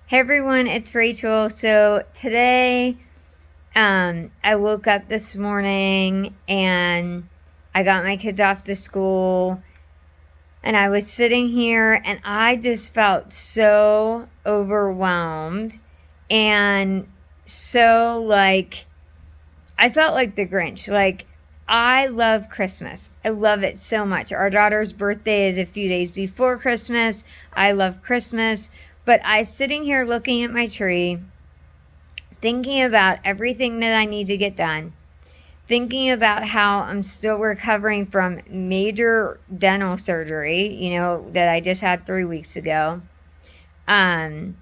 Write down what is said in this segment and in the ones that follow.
Hey everyone, it's Rachel. So today, I woke up this morning and I got my kids off to school and I was sitting here and I just felt so overwhelmed and so I felt like the Grinch. Like, I love Christmas. I love it so much. Our daughter's birthday is a few days before Christmas. I love Christmas. But I sitting here looking at my tree, thinking about everything that I need to get done, thinking about how I'm still recovering from major dental surgery, that I just had 3 weeks ago. My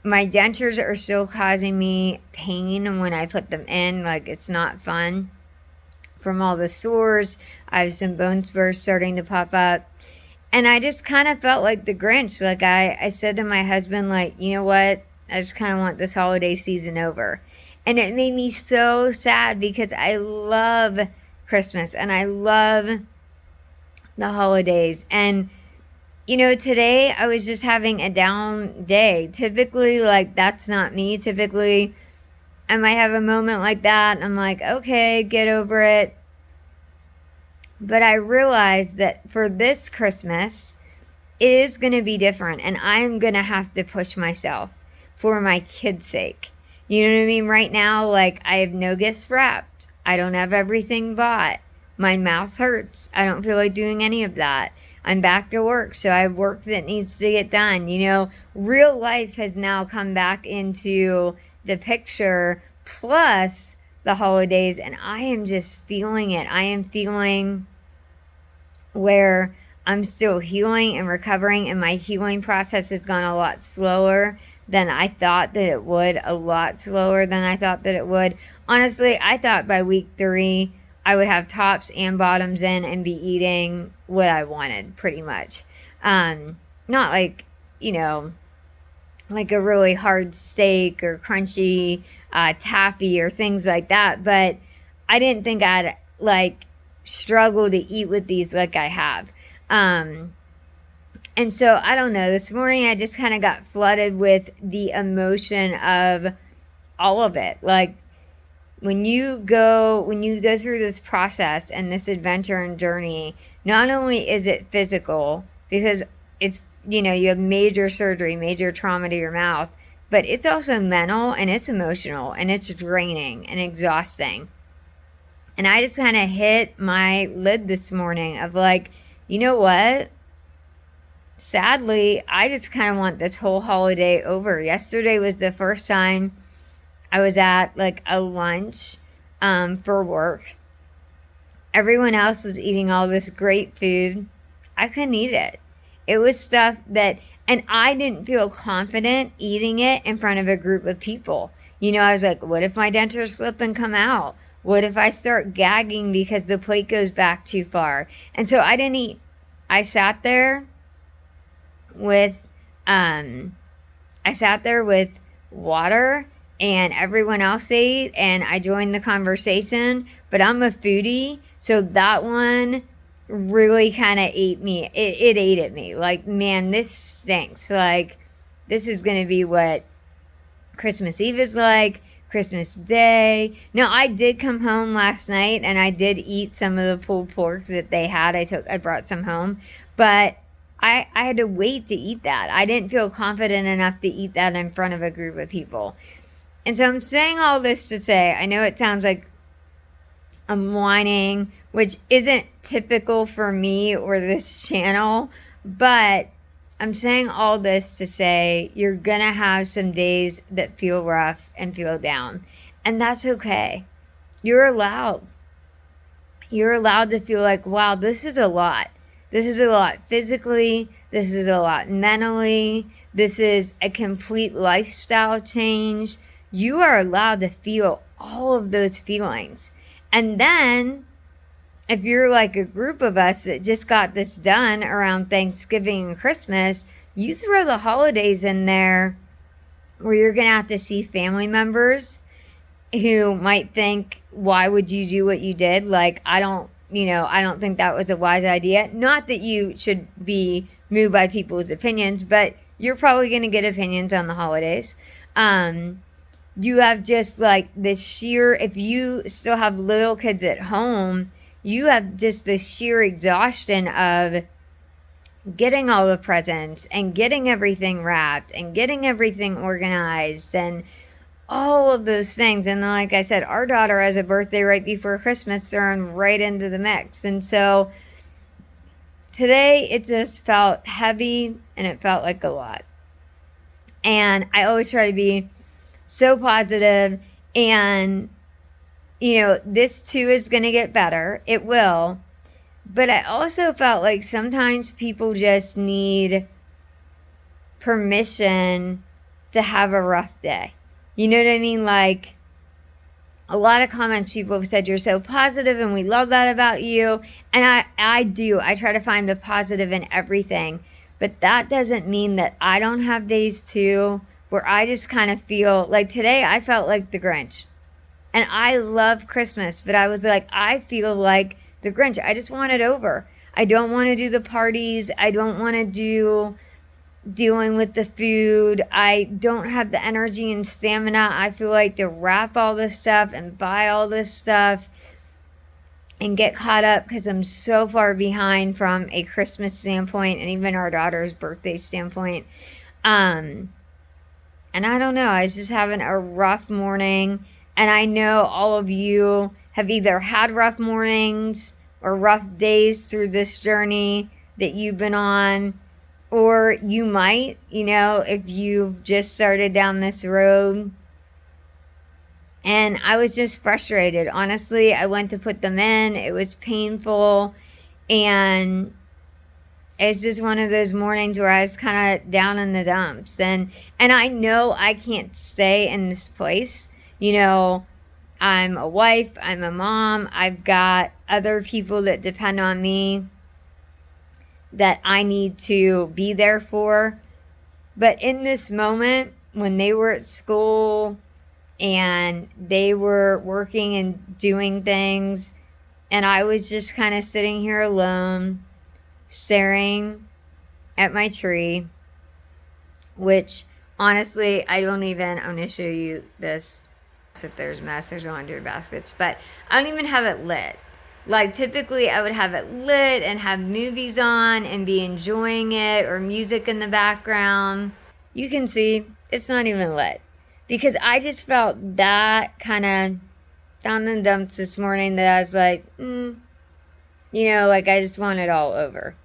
dentures are still causing me pain when I put them in. Like, it's not fun from all the sores. I have some bone spurs starting to pop up. And I just kind of felt like the Grinch. Like, I said to my husband, like, you know what? I just kind of want this holiday season over. And it made me so sad because I love Christmas and I love the holidays. And, today I was just having a down day. Typically, like, that's not me. Typically, I might have a moment like that and I'm like, okay, get over it. But I realized that for this Christmas, it is going to be different. And I'm going to have to push myself for my kids' sake. You know what I mean? Right now, like, I have no gifts wrapped. I don't have everything bought. My mouth hurts. I don't feel like doing any of that. I'm back to work, so I have work that needs to get done. Real life has now come back into the picture, plus the holidays, and I am just feeling it. I am feeling where I'm still healing and recovering, and my healing process has gone a lot slower than I thought that it would. A lot slower than I thought that it would. Honestly, I thought by week 3 I would have tops and bottoms in and be eating what I wanted, pretty much. Not like, like a really hard steak or crunchy taffy or things like that, but I didn't think I'd struggle to eat with these like I have. And so I don't know, this morning I just kind of got flooded with the emotion of all of it. Like, when you go through this process and this adventure and journey, not only is it physical because it's, you have major surgery, major trauma to your mouth, but it's also mental and it's emotional and it's draining and exhausting. And I just kind of hit my lid this morning of like, you know what? Sadly, I just kind of want this whole holiday over. Yesterday was the first time I was at like a lunch for work. Everyone else was eating all this great food. I couldn't eat it. It was stuff and I didn't feel confident eating it in front of a group of people. I was like, what if my dentures slip and come out? What if I start gagging because the plate goes back too far? And so I didn't eat. I sat there with water, and everyone else ate, and I joined the conversation. But I'm a foodie, so that one really kind of ate me. It ate at me. Like, man, this stinks. Like, this is going to be what Christmas Eve is like, Christmas Day. Now, I did come home last night and I did eat some of the pulled pork that they had. I brought some home, but I had to wait to eat that. I didn't feel confident enough to eat that in front of a group of people. And so I'm saying all this to say, I know it sounds like I'm whining, which isn't typical for me or this channel, but I'm saying all this to say you're going to have some days that feel rough and feel down. And that's okay. You're allowed. You're allowed to feel like, wow, this is a lot. This is a lot physically. This is a lot mentally. This is a complete lifestyle change. You are allowed to feel all of those feelings. And then, if you're like a group of us that just got this done around Thanksgiving and Christmas, you throw the holidays in there where you're going to have to see family members who might think, why would you do what you did? Like, I don't think that was a wise idea. Not that you should be moved by people's opinions, but you're probably going to get opinions on the holidays. You have just like this sheer, if you still have little kids at home, you have just this sheer exhaustion of getting all the presents and getting everything wrapped and getting everything organized and all of those things. And then, like I said, our daughter has a birthday right before Christmas, thrown right into the mix. And so today it just felt heavy and it felt like a lot. And I always try to be so positive, and this too is going to get better. It will. But I also felt like sometimes people just need permission to have a rough day. You know what I mean? Like, a lot of comments, people have said you're so positive and we love that about you. And I do. I try to find the positive in everything. But that doesn't mean that I don't have days too where I just kind of feel like today I felt like the Grinch. And I love Christmas, but I was like, I feel like the Grinch. I just want it over. I don't want to do the parties. I don't want to do dealing with the food. I don't have the energy and stamina, I feel like, to wrap all this stuff and buy all this stuff and get caught up because I'm so far behind from a Christmas standpoint and even our daughter's birthday standpoint. And I don't know, I was just having a rough morning. And I know all of you have either had rough mornings or rough days through this journey that you've been on. Or you might, if you've just started down this road. And I was just frustrated. Honestly, I went to put them in. It was painful. And it's just one of those mornings where I was kind of down in the dumps. And I know I can't stay in this place. I'm a wife. I'm a mom. I've got other people that depend on me that I need to be there for. But in this moment, when they were at school and they were working and doing things, and I was just kind of sitting here alone, staring at my tree, which honestly, I'm going to show you this. If there's mess, there's laundry baskets, but I don't even have it lit. Like, typically I would have it lit and have movies on and be enjoying it, or music in the background. You can see it's not even lit because I just felt that kind of down in the dumps this morning that I was like, like I just want it all over.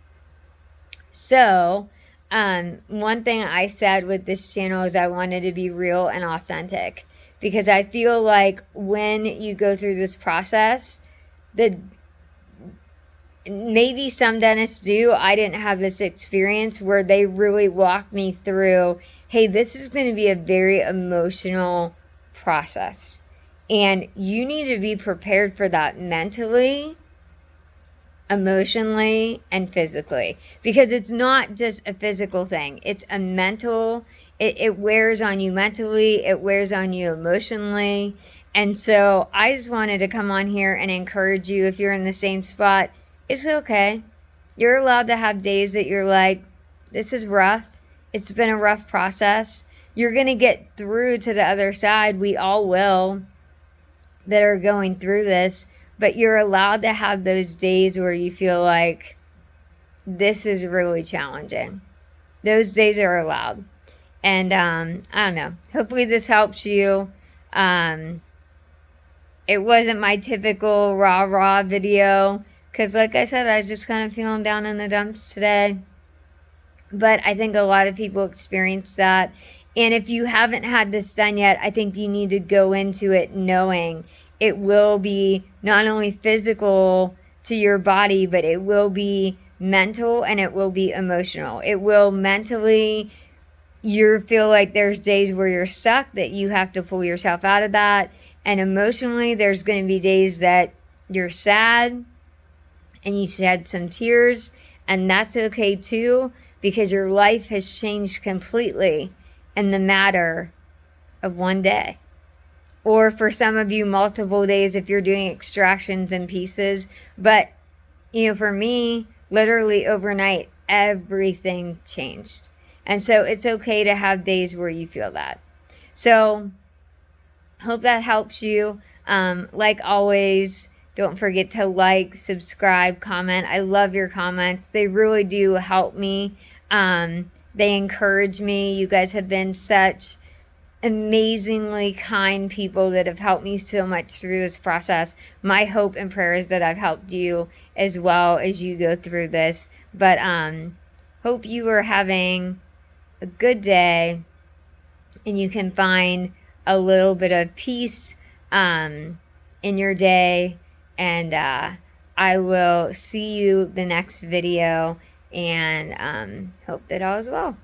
So, one thing I said with this channel is I wanted to be real and authentic, because I feel like when you go through this process, maybe some dentists do. I didn't have this experience where they really walked me through, hey, this is going to be a very emotional process. And you need to be prepared for that mentally, emotionally, and physically. Because it's not just a physical thing. It's a mental, it wears on you mentally, it wears on you emotionally. And so I just wanted to come on here and encourage you, if you're in the same spot, it's okay. You're allowed to have days that you're like, this is rough. It's been a rough process. You're going to get through to the other side. We all will, that are going through this. But you're allowed to have those days where you feel like this is really challenging. Those days are allowed. And I don't know. Hopefully this helps you. It wasn't my typical rah-rah video, because like I said, I was just kind of feeling down in the dumps today. But I think a lot of people experience that. And if you haven't had this done yet, I think you need to go into it knowing it will be not only physical to your body, but it will be mental and it will be emotional. It will mentally, you feel like there's days where you're stuck, that you have to pull yourself out of that. And emotionally, there's going to be days that you're sad and you shed some tears, and that's okay too, because your life has changed completely in the matter of one day. Or for some of you, multiple days if you're doing extractions and pieces. But, for me, literally overnight, everything changed. And so it's okay to have days where you feel that. So hope that helps you. Like always, don't forget to like, subscribe, comment. I love your comments. They really do help me. They encourage me. You guys have been such amazingly kind people that have helped me so much through this process. My hope and prayer is that I've helped you as well as you go through this. But hope you are having a good day and you can find a little bit of peace in your day. And I will see you the next video, and hope that all is well.